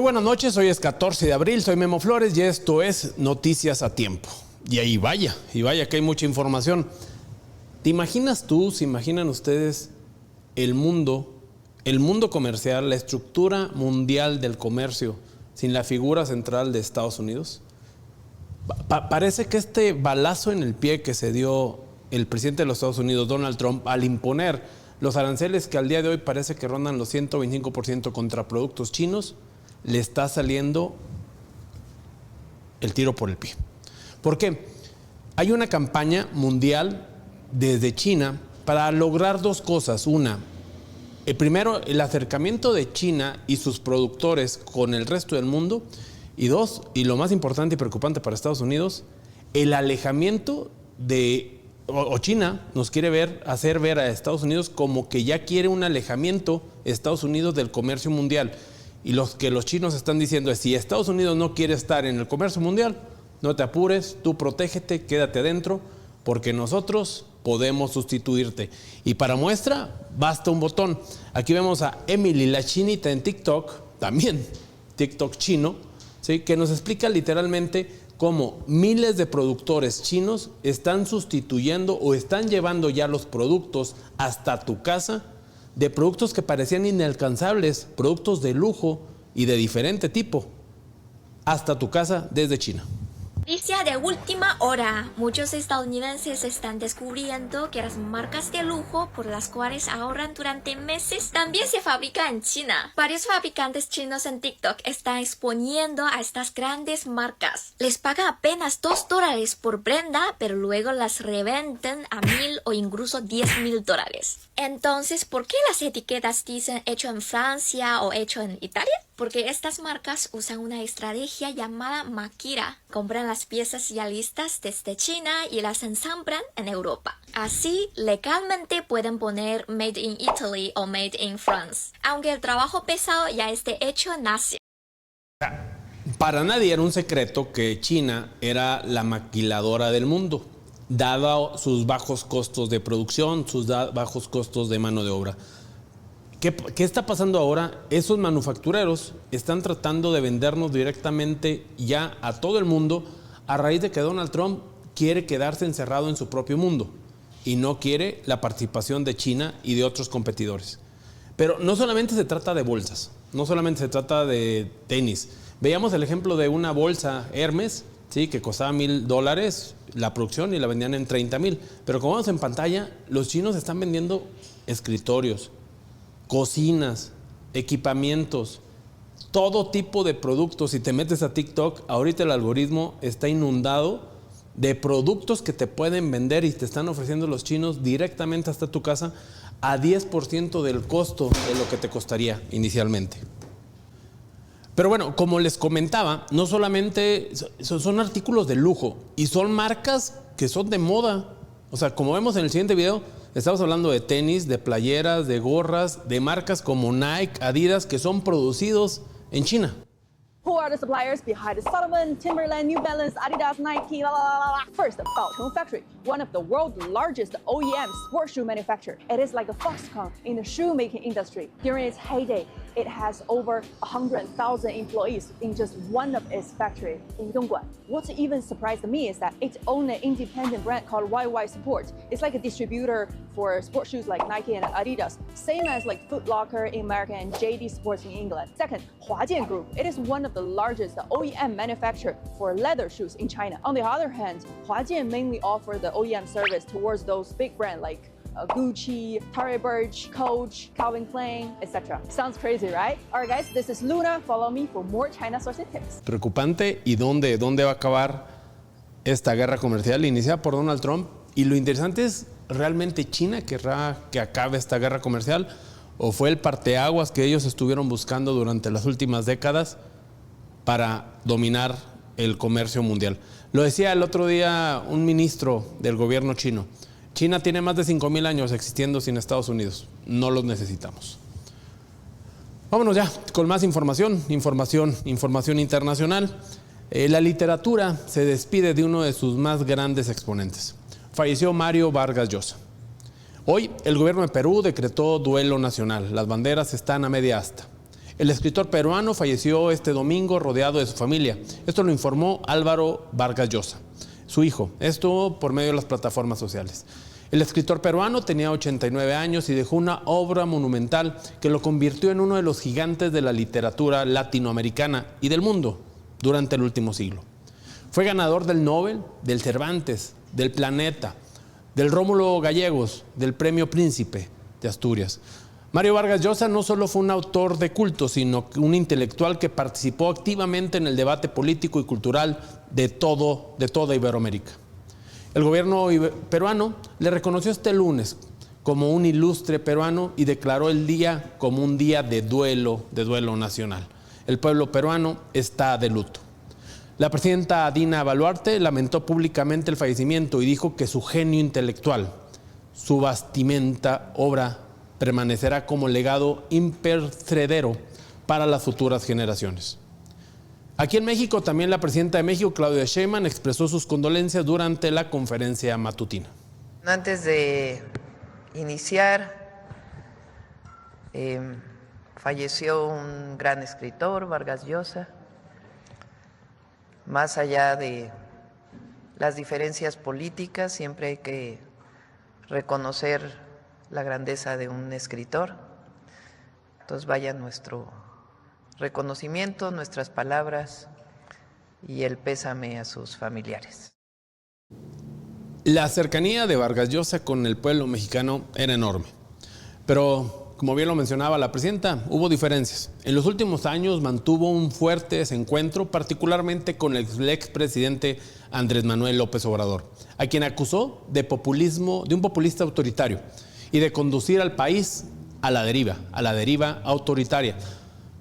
Muy buenas noches, hoy es 14 de abril, soy Memo Flores y esto es Noticias a Tiempo. Y ahí vaya que hay mucha información. ¿Te imaginas tú, se imaginan ustedes el mundo comercial, la estructura mundial del comercio sin la figura central de Estados Unidos? Parece que este balazo en el pie que se dio el presidente de los Estados Unidos, Donald Trump, al imponer los aranceles que al día de hoy parece que rondan los 125% contra productos chinos, le está saliendo el tiro por el pie. ¿Por qué? Hay una campaña mundial desde China para lograr dos cosas. Una, primero, el acercamiento de China y sus productores con el resto del mundo. Y dos, y lo más importante y preocupante para Estados Unidos, el alejamiento de, o China nos quiere hacer ver a Estados Unidos como que ya quiere un alejamiento Estados Unidos del comercio mundial. Y los chinos están diciendo es, si Estados Unidos no quiere estar en el comercio mundial, no te apures, tú protégete, quédate adentro, porque nosotros podemos sustituirte. Y para muestra, basta un botón. Aquí vemos a Emily, la chinita en TikTok, también TikTok chino, ¿sí?, que nos explica literalmente cómo miles de productores chinos están sustituyendo o están llevando ya los productos hasta tu casa, de productos que parecían inalcanzables, productos de lujo y de diferente tipo, hasta tu casa desde China. Noticia de última hora. Muchos estadounidenses están descubriendo que las marcas de lujo por las cuales ahorran durante meses también se fabrican en China. Varios fabricantes chinos en TikTok están exponiendo a estas grandes marcas. Les pagan apenas $2 por prenda, pero luego las revenden a $1,000 o incluso $10,000. Entonces, ¿por qué las etiquetas dicen hecho en Francia o hecho en Italia? Porque estas marcas usan una estrategia llamada maquila. Compran las piezas ya listas desde China y las ensamblan en Europa. Así, legalmente pueden poner Made in Italy o Made in France, aunque el trabajo pesado ya esté hecho en Asia. Para nadie era un secreto que China era la maquiladora del mundo, dado sus bajos costos de producción, sus bajos costos de mano de obra. ¿Qué está pasando ahora? Esos manufactureros están tratando de vendernos directamente ya a todo el mundo a raíz de que Donald Trump quiere quedarse encerrado en su propio mundo y no quiere la participación de China y de otros competidores. Pero no solamente se trata de bolsas, no solamente se trata de tenis. Veíamos el ejemplo de una bolsa Hermes, ¿sí?, que costaba $1,000 la producción y la vendían en 30,000. Pero como vemos en pantalla, los chinos están vendiendo escritorios, cocinas, equipamientos, todo tipo de productos. Si te metes a TikTok, ahorita el algoritmo está inundado de productos que te pueden vender y te están ofreciendo los chinos directamente hasta tu casa a 10% del costo de lo que te costaría inicialmente. Pero bueno, como les comentaba, no solamente son artículos de lujo y son marcas que son de moda. O sea, como vemos en el siguiente video, estamos hablando de tenis, de playeras, de gorras, de marcas como Nike, Adidas, que son producidos en China. Who are the suppliers behind the Salomon, Timberland, New Balance, Adidas, Nike, First, Baozhong Factory, one of the world's largest OEM sports shoe manufacturer. It is like a Foxconn in the shoemaking industry. During its heyday, it has over 100,000 employees in just one of its factories in Dongguan. What even surprised me is that it owns an independent brand called YY Sport. It's like a distributor for sports shoes like Nike and Adidas, same as like Foot Locker in America and JD Sports in England. Second, Huajian Group. It is one of the largest OEM manufacturer for leather shoes in China. On the other hand, Huajian mainly offer the OEM service towards those big brands like Gucci, Tory Burch, Coach, Calvin Klein, etc. Sounds crazy, right? Alright guys, this is Luna. Follow me for more China sourcing tips. Preocupante. ¿Y dónde va a acabar esta guerra comercial iniciada por Donald Trump? Y lo interesante es, ¿realmente China querrá que acabe esta guerra comercial? ¿O fue el parteaguas que ellos estuvieron buscando durante las últimas décadas para dominar el comercio mundial? Lo decía el otro día un ministro del gobierno chino. China tiene más de 5,000 años existiendo sin Estados Unidos. No los necesitamos. Vámonos ya con más información internacional. La literatura se despide de uno de sus más grandes exponentes. Falleció Mario Vargas Llosa. Hoy el gobierno de Perú decretó duelo nacional. Las banderas están a media asta. El escritor peruano falleció este domingo rodeado de su familia. Esto lo informó Álvaro Vargas Llosa, su hijo. Esto por medio de las plataformas sociales. El escritor peruano tenía 89 años y dejó una obra monumental que lo convirtió en uno de los gigantes de la literatura latinoamericana y del mundo durante el último siglo. Fue ganador del Nobel, del Cervantes, del Planeta, del Rómulo Gallegos, del Premio Príncipe de Asturias. Mario Vargas Llosa no solo fue un autor de culto, sino un intelectual que participó activamente en el debate político y cultural de toda Iberoamérica. El gobierno peruano le reconoció este lunes como un ilustre peruano y declaró el día como un día de duelo nacional. El pueblo peruano está de luto. La presidenta Dina Boluarte lamentó públicamente el fallecimiento y dijo que su genio intelectual, su bastimenta obra, permanecerá como legado imperecedero para las futuras generaciones. Aquí en México, también la presidenta de México, Claudia Sheinbaum, expresó sus condolencias durante la conferencia matutina. Antes de iniciar, falleció un gran escritor, Vargas Llosa. Más allá de las diferencias políticas, siempre hay que reconocer la grandeza de un escritor. Entonces vaya nuestro reconocimiento, nuestras palabras y el pésame a sus familiares. La cercanía de Vargas Llosa con el pueblo mexicano era enorme, pero como bien lo mencionaba la presidenta, hubo diferencias. En los últimos años mantuvo un fuerte desencuentro, particularmente con el expresidente Andrés Manuel López Obrador, a quien acusó de populismo, de un populista autoritario y de conducir al país a la deriva autoritaria.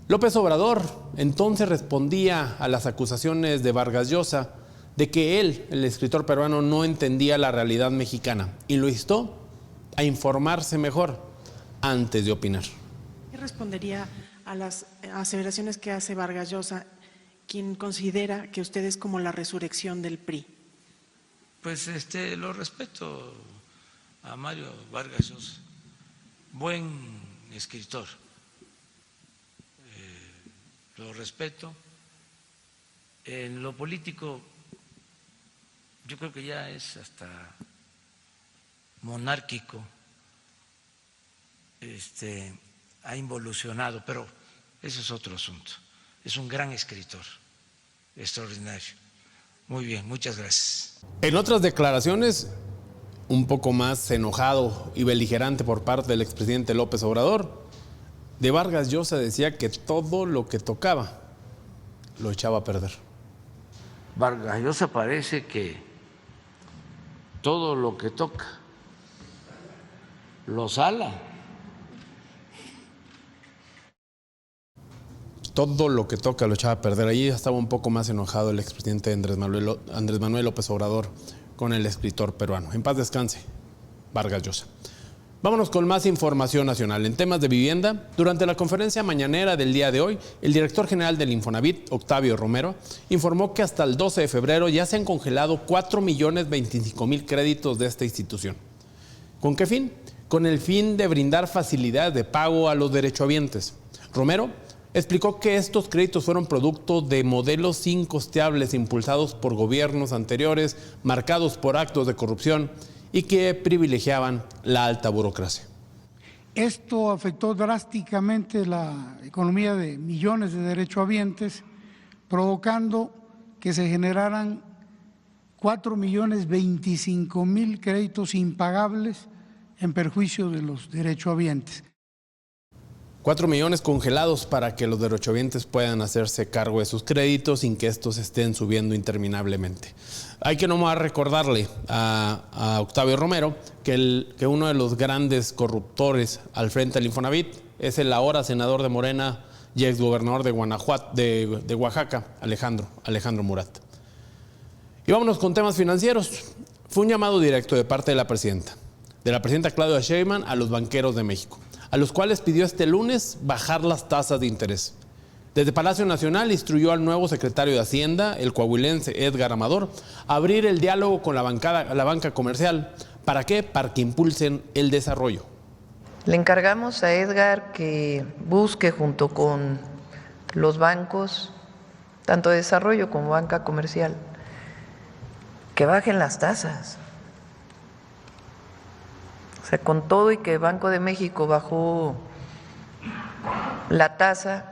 López Obrador entonces respondía a las acusaciones de Vargas Llosa de que él, el escritor peruano, no entendía la realidad mexicana y lo instó a informarse mejor antes de opinar. ¿Qué respondería a las aseveraciones que hace Vargas Llosa, quien considera que usted es como la resurrección del PRI? Pues lo respeto a Mario Vargas Llosa, buen escritor, lo respeto. En lo político yo creo que ya es hasta monárquico, ha involucionado, pero eso es otro asunto. Es un gran escritor, extraordinario. Muy bien, muchas gracias. En otras declaraciones, un poco más enojado y beligerante por parte del expresidente López Obrador, de Vargas Llosa decía que todo lo que tocaba lo echaba a perder. Vargas Llosa parece que todo lo que toca lo sala. Todo lo que toca lo echaba a perder. Allí estaba un poco más enojado el expresidente Andrés Manuel López Obrador con el escritor peruano. En paz descanse, Vargas Llosa. Vámonos con más información nacional. En temas de vivienda, durante la conferencia mañanera del día de hoy, el director general del Infonavit, Octavio Romero, informó que hasta el 12 de febrero ya se han congelado 4.025.000 créditos de esta institución. ¿Con qué fin? Con el fin de brindar facilidades de pago a los derechohabientes. Romero explicó que estos créditos fueron producto de modelos incosteables impulsados por gobiernos anteriores, marcados por actos de corrupción y que privilegiaban la alta burocracia. Esto afectó drásticamente la economía de millones de derechohabientes, provocando que se generaran 4.025.000 créditos impagables en perjuicio de los derechohabientes. 4 millones congelados para que los derechohabientes puedan hacerse cargo de sus créditos sin que estos estén subiendo interminablemente. Hay que nomás recordarle a Octavio Romero que uno de los grandes corruptores al frente del Infonavit es el ahora senador de Morena y exgobernador de Oaxaca, Alejandro Murat. Y vámonos con temas financieros. Fue un llamado directo de parte de la presidenta Claudia Sheinbaum a los banqueros de México, a los cuales pidió este lunes bajar las tasas de interés. Desde Palacio Nacional instruyó al nuevo secretario de Hacienda, el coahuilense Edgar Amador, a abrir el diálogo con la banca comercial. ¿Para qué? Para que impulsen el desarrollo. Le encargamos a Edgar que busque junto con los bancos, tanto de desarrollo como banca comercial, que bajen las tasas. O sea, con todo y que Banco de México bajó la tasa,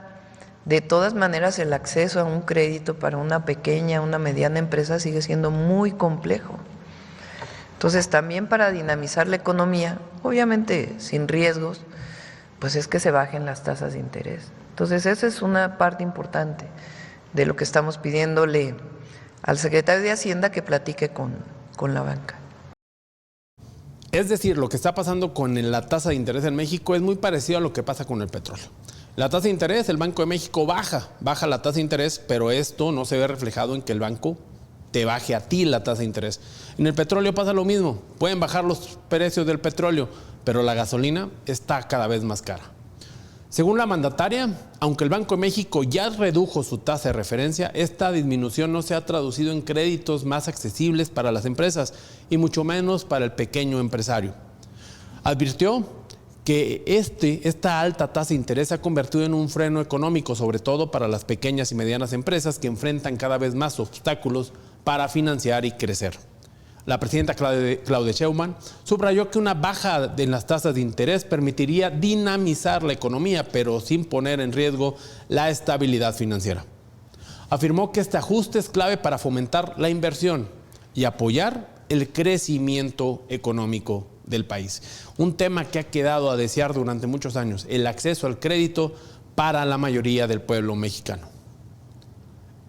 de todas maneras el acceso a un crédito para una pequeña, una mediana empresa sigue siendo muy complejo. Entonces, también para dinamizar la economía, obviamente sin riesgos, pues es que se bajen las tasas de interés. Entonces, esa es una parte importante de lo que estamos pidiéndole al secretario de Hacienda que platique con la banca. Es decir, lo que está pasando con la tasa de interés en México es muy parecido a lo que pasa con el petróleo. La tasa de interés, el Banco de México baja la tasa de interés, pero esto no se ve reflejado en que el banco te baje a ti la tasa de interés. En el petróleo pasa lo mismo, pueden bajar los precios del petróleo, pero la gasolina está cada vez más cara. Según la mandataria, aunque el Banco de México ya redujo su tasa de referencia, esta disminución no se ha traducido en créditos más accesibles para las empresas y mucho menos para el pequeño empresario. Advirtió que esta alta tasa de interés se ha convertido en un freno económico, sobre todo para las pequeñas y medianas empresas que enfrentan cada vez más obstáculos para financiar y crecer. La presidenta Claudia Sheinbaum subrayó que una baja en las tasas de interés permitiría dinamizar la economía, pero sin poner en riesgo la estabilidad financiera. Afirmó que este ajuste es clave para fomentar la inversión y apoyar el crecimiento económico del país. Un tema que ha quedado a desear durante muchos años, el acceso al crédito para la mayoría del pueblo mexicano.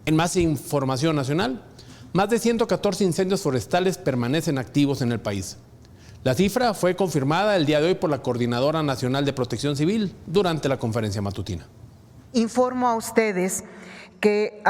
En más información nacional, más de 114 incendios forestales permanecen activos en el país. La cifra fue confirmada el día de hoy por la Coordinadora Nacional de Protección Civil durante la conferencia matutina. Informo a ustedes que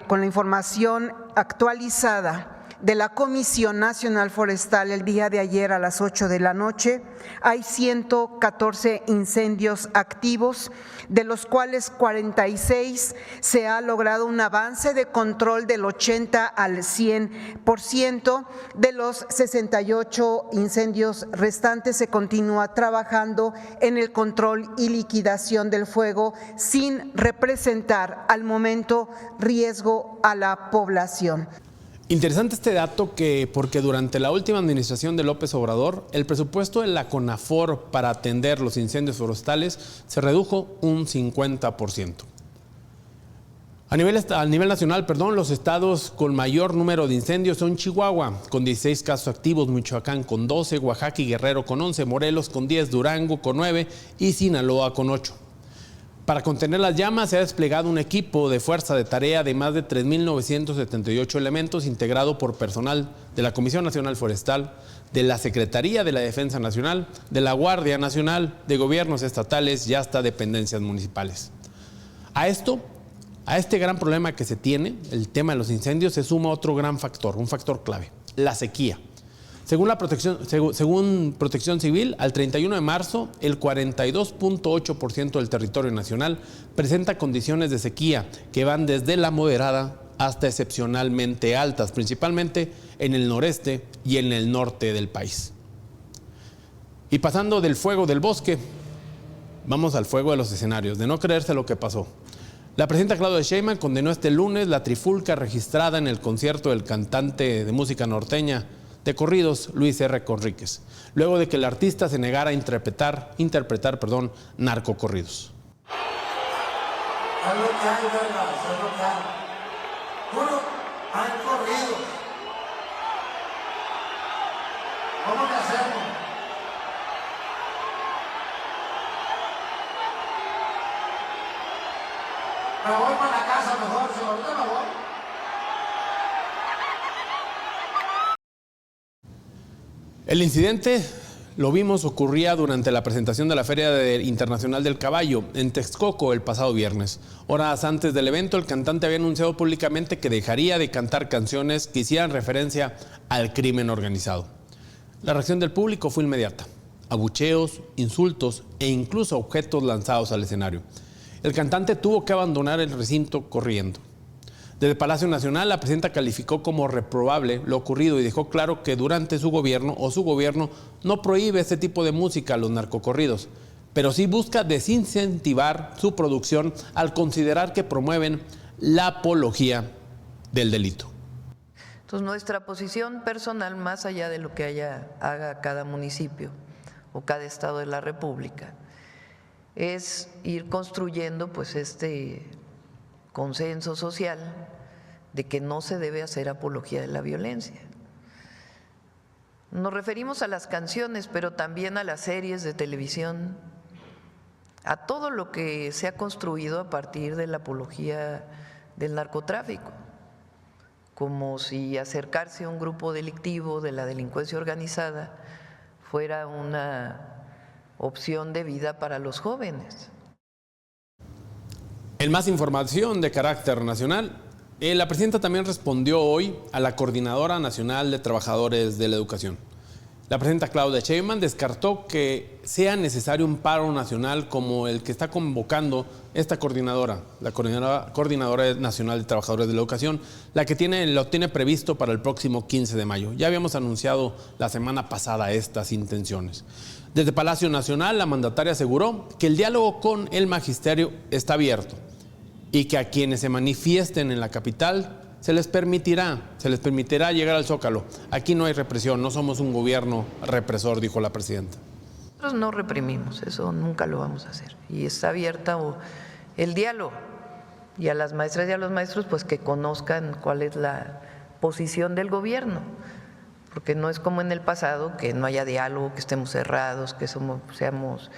con la información actualizada de la Comisión Nacional Forestal el día de ayer a las 8 de la noche, hay 114 incendios activos, de los cuales 46 se ha logrado un avance de control del 80 al 100%. De los 68 incendios restantes se continúa trabajando en el control y liquidación del fuego sin representar al momento riesgo a la población. Interesante este dato porque durante la última administración de López Obrador, el presupuesto de la CONAFOR para atender los incendios forestales se redujo un 50%. A nivel nacional, los estados con mayor número de incendios son Chihuahua, con 16 casos activos, Michoacán con 12, Oaxaca y Guerrero con 11, Morelos con 10, Durango con 9 y Sinaloa con 8. Para contener las llamas se ha desplegado un equipo de fuerza de tarea de más de 3.978 elementos integrado por personal de la Comisión Nacional Forestal, de la Secretaría de la Defensa Nacional, de la Guardia Nacional, de gobiernos estatales y hasta dependencias municipales. A este gran problema que se tiene, el tema de los incendios, se suma otro gran factor, un factor clave, la sequía. Según Protección Civil, al 31 de marzo, el 42.8% del territorio nacional presenta condiciones de sequía que van desde la moderada hasta excepcionalmente altas, principalmente en el noreste y en el norte del país. Y pasando del fuego del bosque, vamos al fuego de los escenarios, de no creerse lo que pasó. La presidenta Claudia Sheinbaum condenó este lunes la trifulca registrada en el concierto del cantante de música norteña de corridos, Luis R. Conríquez, luego de que el artista se negara a interpretar narcocorridos. Es lo que hay, vergas, es lo que hay. Puro, hay corridos. ¿Cómo le hacemos? Me voy para la casa mejor, si ahorita me voy. El incidente, lo vimos, ocurría durante la presentación de la Feria Internacional del Caballo en Texcoco el pasado viernes. Horas antes del evento, el cantante había anunciado públicamente que dejaría de cantar canciones que hicieran referencia al crimen organizado. La reacción del público fue inmediata. Abucheos, insultos e incluso objetos lanzados al escenario. El cantante tuvo que abandonar el recinto corriendo. Desde Palacio Nacional, la presidenta calificó como reprobable lo ocurrido y dejó claro que durante su gobierno no prohíbe este tipo de música, los narcocorridos, pero sí busca desincentivar su producción al considerar que promueven la apología del delito. Entonces, nuestra posición personal, más allá de lo que haga cada municipio o cada estado de la República, es ir construyendo pues este consenso social de que no se debe hacer apología de la violencia. Nos referimos a las canciones, pero también a las series de televisión, a todo lo que se ha construido a partir de la apología del narcotráfico, como si acercarse a un grupo delictivo de la delincuencia organizada fuera una opción de vida para los jóvenes. En más información de carácter nacional, la presidenta también respondió hoy a la Coordinadora Nacional de Trabajadores de la Educación. La presidenta Claudia Sheinbaum descartó que sea necesario un paro nacional como el que está convocando esta coordinadora, la Coordinadora Nacional de Trabajadores de la Educación, la que lo tiene previsto para el próximo 15 de mayo. Ya habíamos anunciado la semana pasada estas intenciones. Desde Palacio Nacional, la mandataria aseguró que el diálogo con el magisterio está abierto y que a quienes se manifiesten en la capital se les permitirá llegar al Zócalo. Aquí no hay represión, no somos un gobierno represor, dijo la presidenta. Nosotros no reprimimos, eso nunca lo vamos a hacer. Y está abierta el diálogo. Y a las maestras y a los maestros, pues que conozcan cuál es la posición del gobierno. Porque no es como en el pasado, que no haya diálogo, que estemos cerrados, que estemos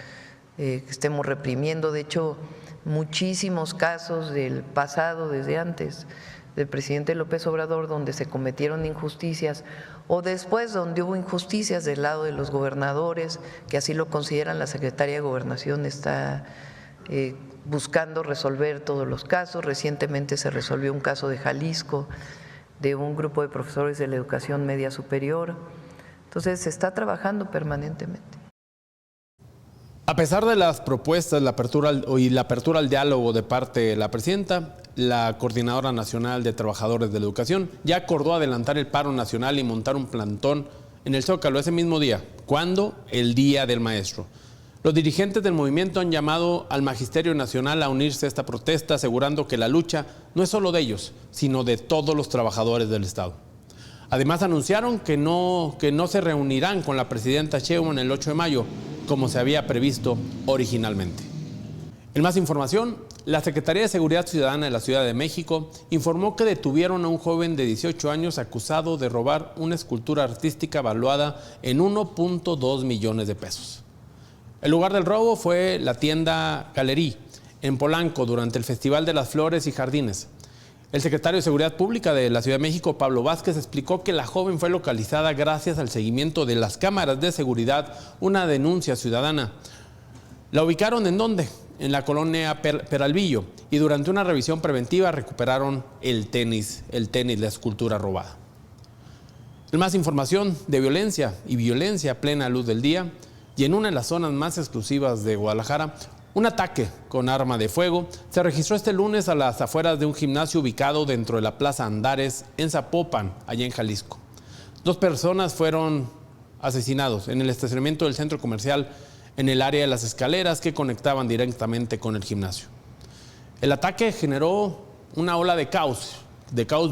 reprimiendo. De hecho, muchísimos casos del pasado, desde antes del presidente López Obrador, donde se cometieron injusticias, o después donde hubo injusticias del lado de los gobernadores, que así lo consideran. La Secretaría de Gobernación está buscando resolver todos los casos. Recientemente se resolvió un caso de Jalisco, de un grupo de profesores de la educación media superior. Entonces se está trabajando permanentemente. A pesar de las propuestas, la apertura al diálogo de parte de la presidenta, la Coordinadora Nacional de Trabajadores de la Educación ya acordó adelantar el paro nacional y montar un plantón en el Zócalo ese mismo día. ¿Cuándo? El Día del Maestro. Los dirigentes del movimiento han llamado al Magisterio Nacional a unirse a esta protesta, asegurando que la lucha no es solo de ellos, sino de todos los trabajadores del Estado. Además, anunciaron que no se reunirán con la presidenta Sheinbaum el 8 de mayo, como se había previsto originalmente. En más información, la Secretaría de Seguridad Ciudadana de la Ciudad de México informó que detuvieron a un joven de 18 años acusado de robar una escultura artística valuada en 1.2 millones de pesos. El lugar del robo fue la tienda Galería, en Polanco, durante el Festival de las Flores y Jardines. El secretario de Seguridad Pública de la Ciudad de México, Pablo Vázquez, explicó que la joven fue localizada gracias al seguimiento de las cámaras de seguridad, una denuncia ciudadana. ¿La ubicaron en dónde? En la colonia Peralvillo, y durante una revisión preventiva recuperaron el tenis, la escultura robada. En más información de violencia a plena luz del día, y en una de las zonas más exclusivas de Guadalajara, un ataque con arma de fuego se registró este lunes a las afueras de un gimnasio ubicado dentro de la Plaza Andares en Zapopan, allá en Jalisco. 2 personas fueron asesinados en el estacionamiento del centro comercial en el área de las escaleras que conectaban directamente con el gimnasio. El ataque generó una ola de caos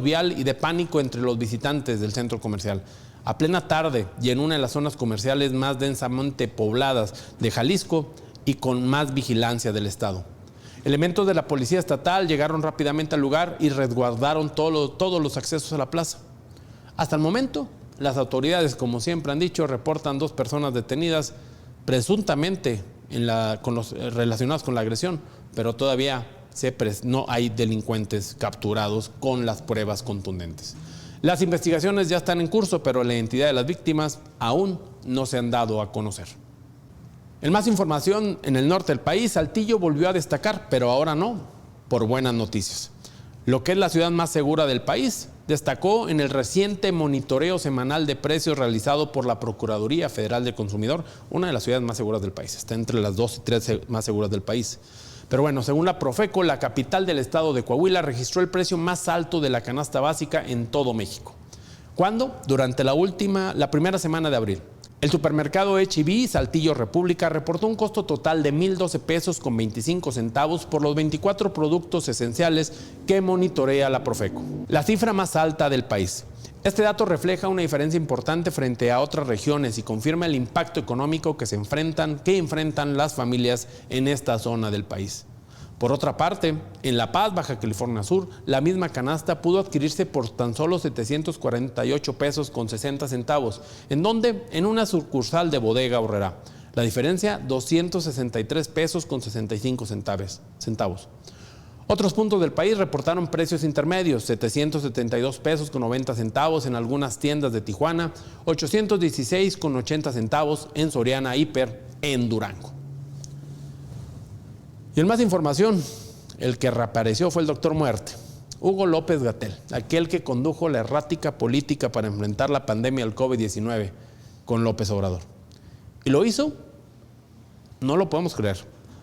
vial y de pánico entre los visitantes del centro comercial. A plena tarde y en una de las zonas comerciales más densamente pobladas de Jalisco y con más vigilancia del Estado. Elementos de la Policía Estatal llegaron rápidamente al lugar y resguardaron todos los accesos a la plaza. Hasta el momento, las autoridades, como siempre han dicho, reportan 2 personas detenidas presuntamente relacionadas con la agresión, pero todavía no hay delincuentes capturados con las pruebas contundentes. Las investigaciones ya están en curso, pero la identidad de las víctimas aún no se han dado a conocer. En más información, en el norte del país, Saltillo volvió a destacar, pero ahora no, por buenas noticias. Lo que es la ciudad más segura del país, destacó en el reciente monitoreo semanal de precios realizado por la Procuraduría Federal del Consumidor, una de las ciudades más seguras del país, está entre las 2 y 3 más seguras del país. Pero bueno, según la Profeco, la capital del estado de Coahuila registró el precio más alto de la canasta básica en todo México. ¿Cuándo? Durante la primera semana de abril. El supermercado H-E-B Saltillo República reportó un costo total de 1,012 pesos con 25 centavos por los 24 productos esenciales que monitorea la Profeco, la cifra más alta del país. Este dato refleja una diferencia importante frente a otras regiones y confirma el impacto económico que enfrentan las familias en esta zona del país. Por otra parte, en La Paz, Baja California Sur, la misma canasta pudo adquirirse por tan solo 748 pesos con 60 centavos, en donde en una sucursal de Bodega Aurrerá. La diferencia, 263 pesos con 65 centavos. Otros puntos del país reportaron precios intermedios, 772 pesos con 90 centavos en algunas tiendas de Tijuana, 816 con 80 centavos en Soriana Hiper en Durango. Y en más información, el que reapareció fue el doctor Muerte, Hugo López-Gatell, aquel que condujo la errática política para enfrentar la pandemia del COVID-19 con López Obrador. Y lo hizo, no lo podemos creer,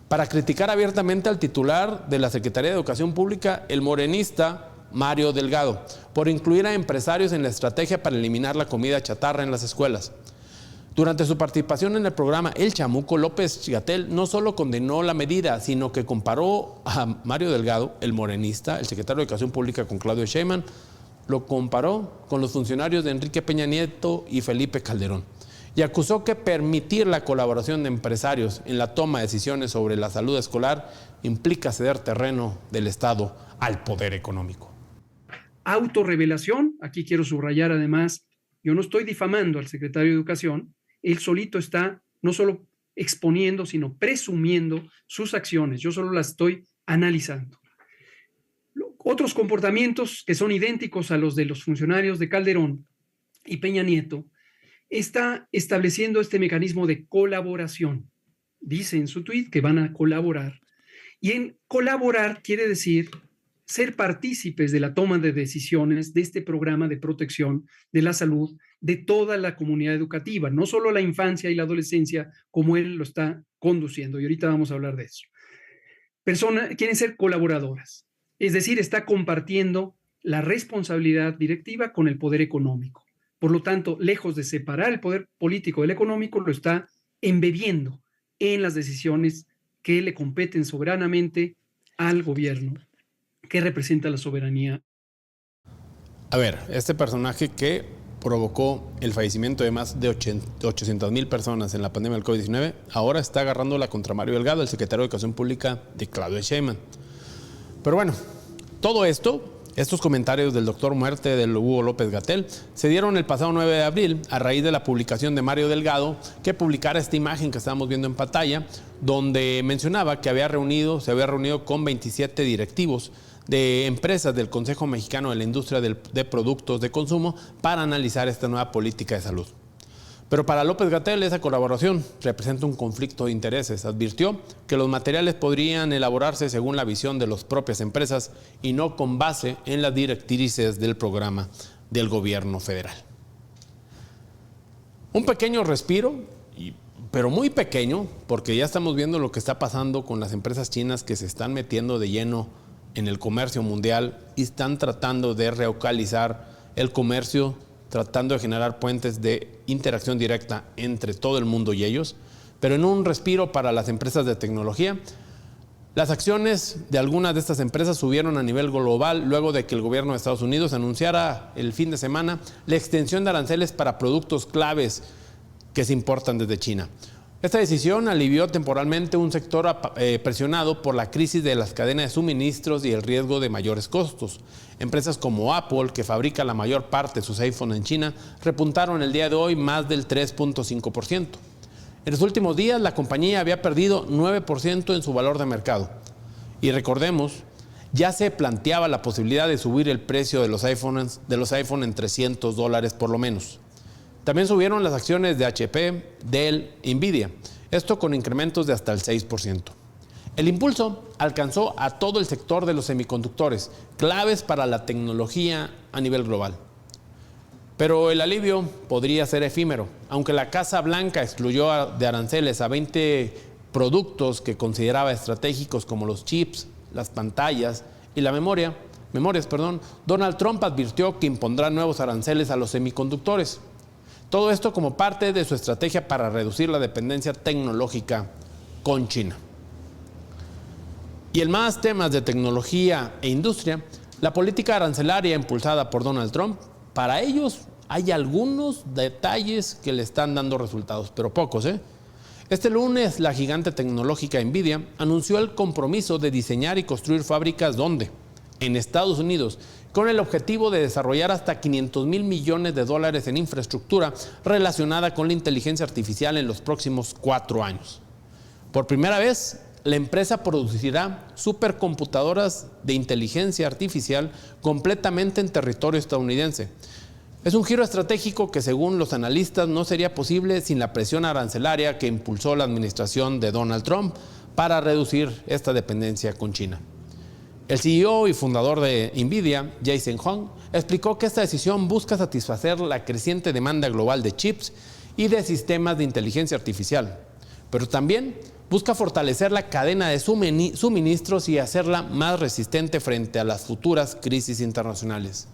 para criticar abiertamente al titular de la Secretaría de Educación Pública, el morenista Mario Delgado, por incluir a empresarios en la estrategia para eliminar la comida chatarra en las escuelas. Durante su participación en el programa El Chamuco, López-Gatell no solo condenó la medida, sino que comparó a Mario Delgado, el morenista, el secretario de Educación Pública, con Claudio Sheinbaum, lo comparó con los funcionarios de Enrique Peña Nieto y Felipe Calderón, y acusó que permitir la colaboración de empresarios en la toma de decisiones sobre la salud escolar implica ceder terreno del Estado al poder económico. Autorrevelación, aquí quiero subrayar además, yo no estoy difamando al secretario de Educación, él solito está no solo exponiendo, sino presumiendo sus acciones. Yo solo las estoy analizando. Otros comportamientos que son idénticos a los de los funcionarios de Calderón y Peña Nieto, está estableciendo este mecanismo de colaboración. Dice en su tuit que van a colaborar. Y en colaborar quiere decir ser partícipes de la toma de decisiones de este programa de protección de la salud de toda la comunidad educativa, no solo la infancia y la adolescencia, como él lo está conduciendo. Y ahorita vamos a hablar de eso. Quieren ser colaboradoras, es decir, está compartiendo la responsabilidad directiva con el poder económico. Por lo tanto, lejos de separar el poder político del económico, lo está embebiendo en las decisiones que le competen soberanamente al gobierno, que representa la soberanía. A ver, este personaje que provocó el fallecimiento de más de 800,000 personas en la pandemia del COVID-19, ahora está agarrándola contra Mario Delgado, el secretario de Educación Pública de Claudio Sheinbaum. Pero bueno, todo esto, estos comentarios del doctor Muerte, del Hugo López-Gatell, se dieron el pasado 9 de abril a raíz de la publicación de Mario Delgado, que publicara esta imagen que estamos viendo en pantalla, donde mencionaba que se había reunido con 27 directivos de empresas del Consejo Mexicano de la Industria de Productos de Consumo para analizar esta nueva política de salud. Pero para López-Gatell esa colaboración representa un conflicto de intereses. Advirtió que los materiales podrían elaborarse según la visión de las propias empresas y no con base en las directrices del programa del gobierno federal. Un pequeño respiro, pero muy pequeño, porque ya estamos viendo lo que está pasando con las empresas chinas que se están metiendo de lleno en el comercio mundial y están tratando de relocalizar el comercio, tratando de generar puentes de interacción directa entre todo el mundo y ellos. Pero en un respiro para las empresas de tecnología, las acciones de algunas de estas empresas subieron a nivel global luego de que el gobierno de Estados Unidos anunciara el fin de semana la extensión de aranceles para productos claves que se importan desde China. Esta decisión alivió temporalmente un sector presionado por la crisis de las cadenas de suministros y el riesgo de mayores costos. Empresas como Apple, que fabrica la mayor parte de sus iPhones en China, repuntaron el día de hoy más del 3.5%. En los últimos días, la compañía había perdido 9% en su valor de mercado. Y recordemos, ya se planteaba la posibilidad de subir el precio de los iPhone en $300 por lo menos. También subieron las acciones de HP, Dell, Nvidia, esto con incrementos de hasta el 6%. El impulso alcanzó a todo el sector de los semiconductores, claves para la tecnología a nivel global. Pero el alivio podría ser efímero, aunque la Casa Blanca excluyó de aranceles a 20 productos que consideraba estratégicos como los chips, las pantallas y la memorias, Donald Trump advirtió que impondrá nuevos aranceles a los semiconductores. Todo esto como parte de su estrategia para reducir la dependencia tecnológica con China. Y en más temas de tecnología e industria, la política arancelaria impulsada por Donald Trump, para ellos hay algunos detalles que le están dando resultados, pero pocos, Este lunes, la gigante tecnológica Nvidia anunció el compromiso de diseñar y construir fábricas ¿dónde? En Estados Unidos, con el objetivo de desarrollar hasta $500 mil millones en infraestructura relacionada con la inteligencia artificial en los próximos 4 años. Por primera vez, la empresa producirá supercomputadoras de inteligencia artificial completamente en territorio estadounidense. Es un giro estratégico que, según los analistas, no sería posible sin la presión arancelaria que impulsó la administración de Donald Trump para reducir esta dependencia con China. El CEO y fundador de Nvidia, Jensen Huang, explicó que esta decisión busca satisfacer la creciente demanda global de chips y de sistemas de inteligencia artificial, pero también busca fortalecer la cadena de suministros y hacerla más resistente frente a las futuras crisis internacionales.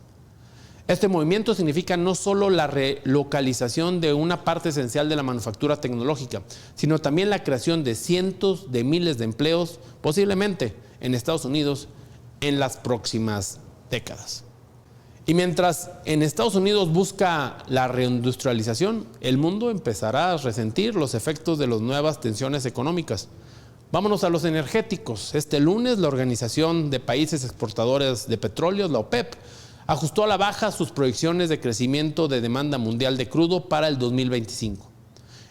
Este movimiento significa no solo la relocalización de una parte esencial de la manufactura tecnológica, sino también la creación de cientos de miles de empleos, posiblemente en Estados Unidos, en las próximas décadas. Y mientras en Estados Unidos busca la reindustrialización, el mundo empezará a resentir los efectos de las nuevas tensiones económicas. Vámonos a los energéticos. Este lunes, la Organización de Países Exportadores de Petróleo, la OPEP, ajustó a la baja sus proyecciones de crecimiento de demanda mundial de crudo para el 2025.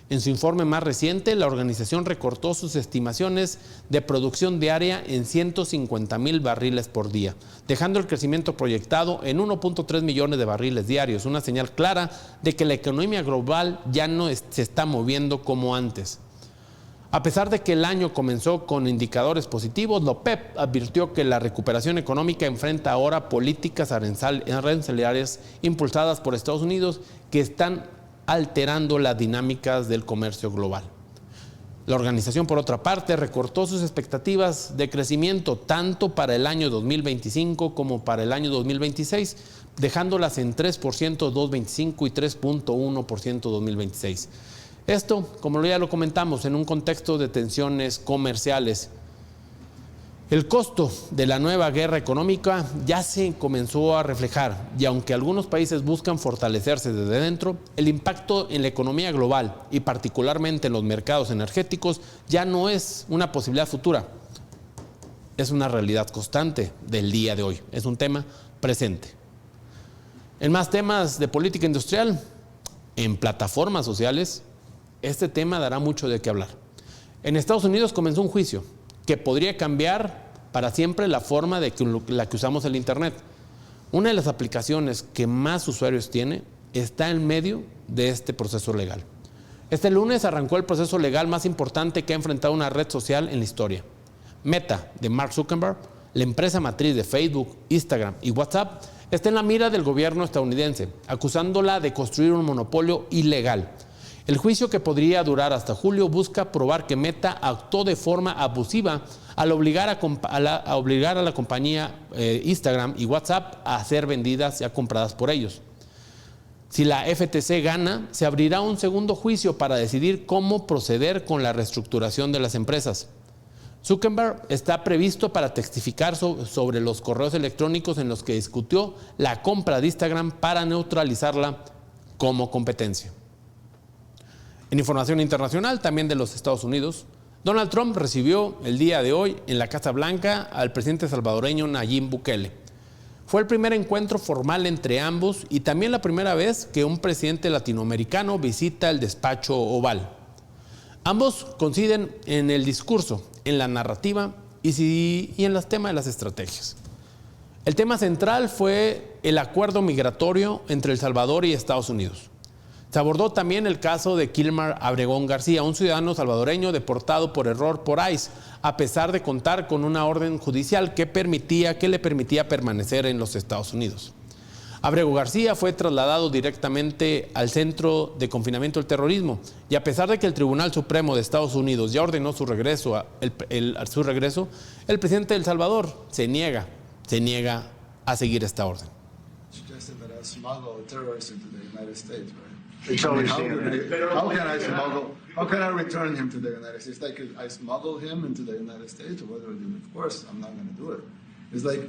En su informe más reciente, la organización recortó sus estimaciones de producción diaria en 150,000 barriles por día, dejando el crecimiento proyectado en 1.3 millones de barriles diarios, una señal clara de que la economía global ya no se está moviendo como antes. A pesar de que el año comenzó con indicadores positivos, la OPEP advirtió que la recuperación económica enfrenta ahora políticas arancelarias impulsadas por Estados Unidos que están alterando las dinámicas del comercio global. La organización, por otra parte, recortó sus expectativas de crecimiento tanto para el año 2025 como para el año 2026, dejándolas en 3% 2025 y 3.1% 2026. Esto, como ya lo comentamos, en un contexto de tensiones comerciales. El costo de la nueva guerra económica ya se comenzó a reflejar y aunque algunos países buscan fortalecerse desde dentro, el impacto en la economía global y particularmente en los mercados energéticos ya no es una posibilidad futura. Es una realidad constante del día de hoy, es un tema presente. En más temas de política industrial, en plataformas sociales, este tema dará mucho de qué hablar. En Estados Unidos comenzó un juicio que podría cambiar para siempre la forma de la que usamos el Internet. Una de las aplicaciones que más usuarios tiene está en medio de este proceso legal. Este lunes arrancó el proceso legal más importante que ha enfrentado una red social en la historia. Meta, de Mark Zuckerberg, la empresa matriz de Facebook, Instagram y WhatsApp, está en la mira del gobierno estadounidense, acusándola de construir un monopolio ilegal. El juicio, que podría durar hasta julio, busca probar que Meta actuó de forma abusiva al obligar a la compañía Instagram y WhatsApp a ser vendidas y compradas por ellos. Si la FTC gana, se abrirá un segundo juicio para decidir cómo proceder con la reestructuración de las empresas. Zuckerberg está previsto para testificar sobre los correos electrónicos en los que discutió la compra de Instagram para neutralizarla como competencia. En información internacional, también de los Estados Unidos, Donald Trump recibió el día de hoy en la Casa Blanca al presidente salvadoreño Nayib Bukele. Fue el primer encuentro formal entre ambos y también la primera vez que un presidente latinoamericano visita el despacho oval. Ambos coinciden en el discurso, en la narrativa y en los temas de las estrategias. El tema central fue el acuerdo migratorio entre El Salvador y Estados Unidos. Se abordó también el caso de Kilmar Abregón García, un ciudadano salvadoreño deportado por error por ICE, a pesar de contar con una orden judicial que le permitía permanecer en los Estados Unidos. Abregón García fue trasladado directamente al Centro de Confinamiento del Terrorismo y a pesar de que el Tribunal Supremo de Estados Unidos ya ordenó su regreso, el presidente de El Salvador se niega a seguir esta orden. How can I smuggle? How can I return him to the United States? Like I smuggle him into the United States, or whether of course I'm not going to do it. It's like,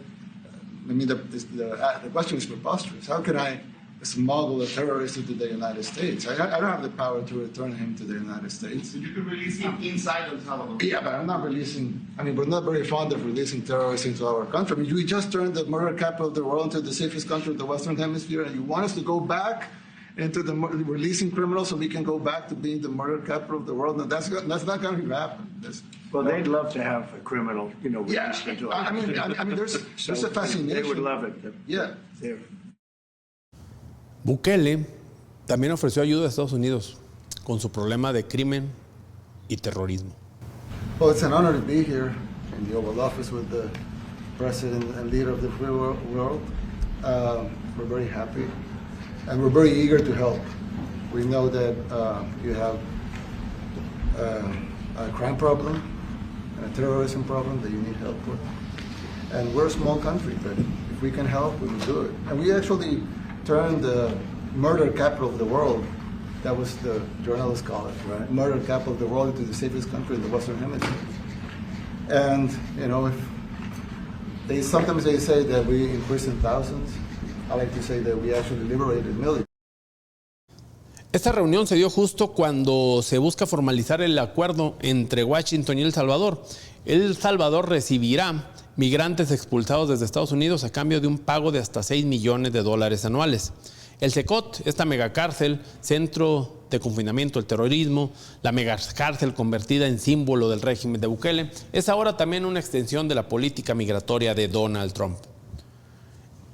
I mean, the question is preposterous. How can I smuggle a terrorist into the United States? I don't have the power to return him to the United States. So you could release him inside El Salvador. Yeah, but I'm not releasing. I mean, we're not very fond of releasing terrorists into our country. I mean, we just turned the murder capital of the world into the safest country of the Western Hemisphere, and you want us to go back into the releasing criminals so we can go back to being the murder capital of the world? No, that's not going to happen. Well, they'd love to have a criminal, released into our country. I mean, there's a fascination. They would love it. Yeah. Bukele también ofreció ayuda a Estados Unidos con su problema de crimen y terrorismo. Well, it's an honor to be here in the Oval Office with the president and leader of the free world. We're very happy, and we're very eager to help. We know that you have a crime problem and a terrorism problem that you need help with. And we're a small country, but if we can help, we will do it. And we actually turned the murder capital of the world, that was the journalists call it, right? Murder capital of the world, into the safest country in the Western Hemisphere. And, sometimes they say that we imprisoned thousands. I like to say that we actually liberated millions. Esta reunión se dio justo cuando se busca formalizar el acuerdo entre Washington y El Salvador. El Salvador recibirá migrantes expulsados desde Estados Unidos a cambio de un pago de hasta $6 millones anuales. El CECOT, esta megacárcel, centro de confinamiento del terrorismo, la megacárcel convertida en símbolo del régimen de Bukele, es ahora también una extensión de la política migratoria de Donald Trump.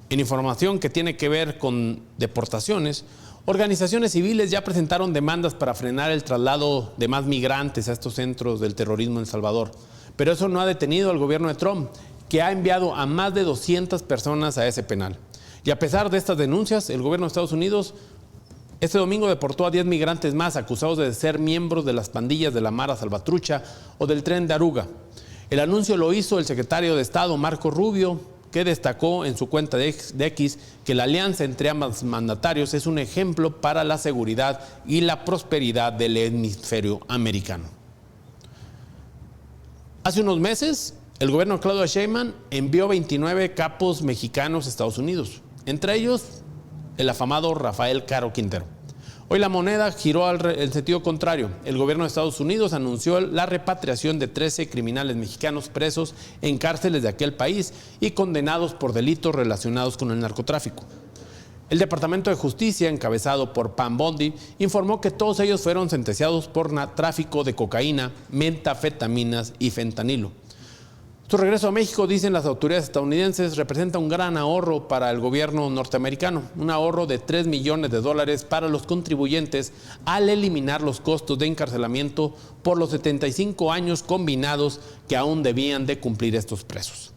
En información que tiene que ver con deportaciones, organizaciones civiles ya presentaron demandas para frenar el traslado de más migrantes a estos centros del terrorismo en El Salvador. Pero eso no ha detenido al gobierno de Trump, que ha enviado a más de 200 personas a ese penal. Y a pesar de estas denuncias, el gobierno de Estados Unidos este domingo deportó a 10 migrantes más acusados de ser miembros de las pandillas de la Mara Salvatrucha o del Tren de Aruga. El anuncio lo hizo el secretario de Estado, Marco Rubio, que destacó en su cuenta de X que la alianza entre ambos mandatarios es un ejemplo para la seguridad y la prosperidad del hemisferio americano. Hace unos meses, el gobierno de Claudia Sheinbaum envió 29 capos mexicanos a Estados Unidos, entre ellos el afamado Rafael Caro Quintero. Hoy la moneda giró al sentido contrario. El gobierno de Estados Unidos anunció la repatriación de 13 criminales mexicanos presos en cárceles de aquel país y condenados por delitos relacionados con el narcotráfico. El Departamento de Justicia, encabezado por Pam Bondi, informó que todos ellos fueron sentenciados por tráfico de cocaína, metanfetaminas y fentanilo. Su regreso a México, dicen las autoridades estadounidenses, representa un gran ahorro para el gobierno norteamericano, un ahorro de $3 millones para los contribuyentes al eliminar los costos de encarcelamiento por los 75 años combinados que aún debían de cumplir estos presos.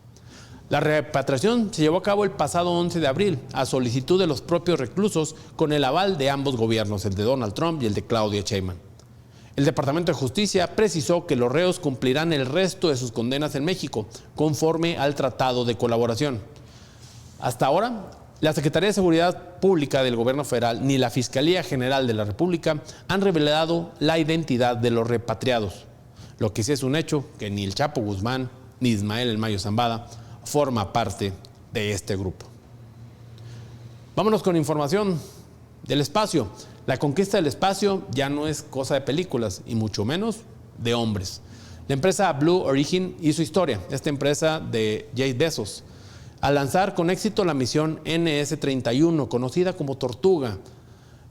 La repatriación se llevó a cabo el pasado 11 de abril, a solicitud de los propios reclusos, con el aval de ambos gobiernos, el de Donald Trump y el de Claudia Sheinbaum. El Departamento de Justicia precisó que los reos cumplirán el resto de sus condenas en México, conforme al Tratado de Colaboración. Hasta ahora, la Secretaría de Seguridad Pública del Gobierno Federal ni la Fiscalía General de la República han revelado la identidad de los repatriados. Lo que sí es un hecho, que ni el Chapo Guzmán ni Ismael El Mayo Zambada forma parte de este grupo. Vámonos con información del espacio. La conquista del espacio ya no es cosa de películas y mucho menos de hombres. La empresa Blue Origin hizo historia, esta empresa de Jeff Bezos, al lanzar con éxito la misión NS-31, conocida como Tortuga.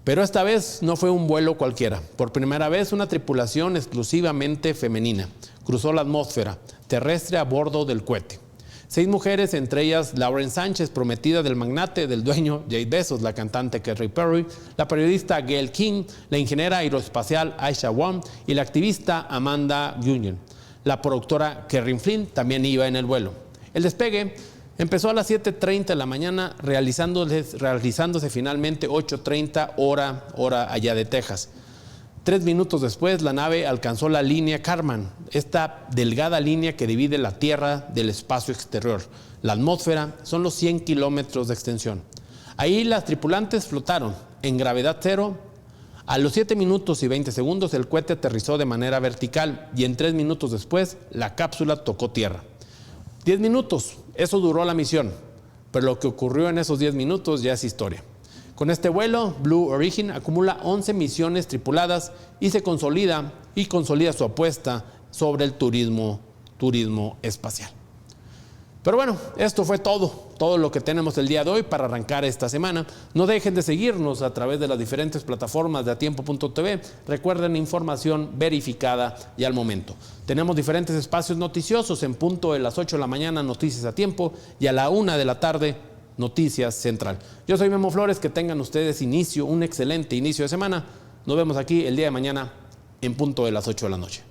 Pero esta vez no fue un vuelo cualquiera. Por primera vez, una tripulación exclusivamente femenina cruzó la atmósfera terrestre a bordo del cohete. 6 mujeres, entre ellas Lauren Sánchez, prometida del magnate del dueño Jeff Bezos, la cantante Katy Perry, la periodista Gayle King, la ingeniera aeroespacial Aisha Wong y la activista Amanda Guyon. La productora Kerrin Flynn también iba en el vuelo. El despegue empezó a las 7:30 de la mañana, realizándose finalmente 8:30 hora allá de Texas. 3 minutos después, la nave alcanzó la línea Kármán, esta delgada línea que divide la Tierra del espacio exterior. La atmósfera son los 100 kilómetros de extensión. Ahí las tripulantes flotaron en gravedad cero A los 7 minutos y 20 segundos el cohete aterrizó de manera vertical y en 3 minutos después la cápsula tocó tierra. 10 minutos, eso duró la misión, pero lo que ocurrió en esos 10 minutos ya es historia. Con este vuelo, Blue Origin acumula 11 misiones tripuladas y se consolida su apuesta sobre el turismo espacial. Pero bueno, esto fue todo lo que tenemos el día de hoy para arrancar esta semana. No dejen de seguirnos a través de las diferentes plataformas de atiempo.tv. Recuerden, información verificada y al momento. Tenemos diferentes espacios noticiosos en punto de las 8 de la mañana, Noticias a Tiempo, y a la 1 de la tarde, Noticias Central. Yo soy Memo Flores, que tengan ustedes un excelente inicio de semana. Nos vemos aquí el día de mañana en punto de las 8 de la noche.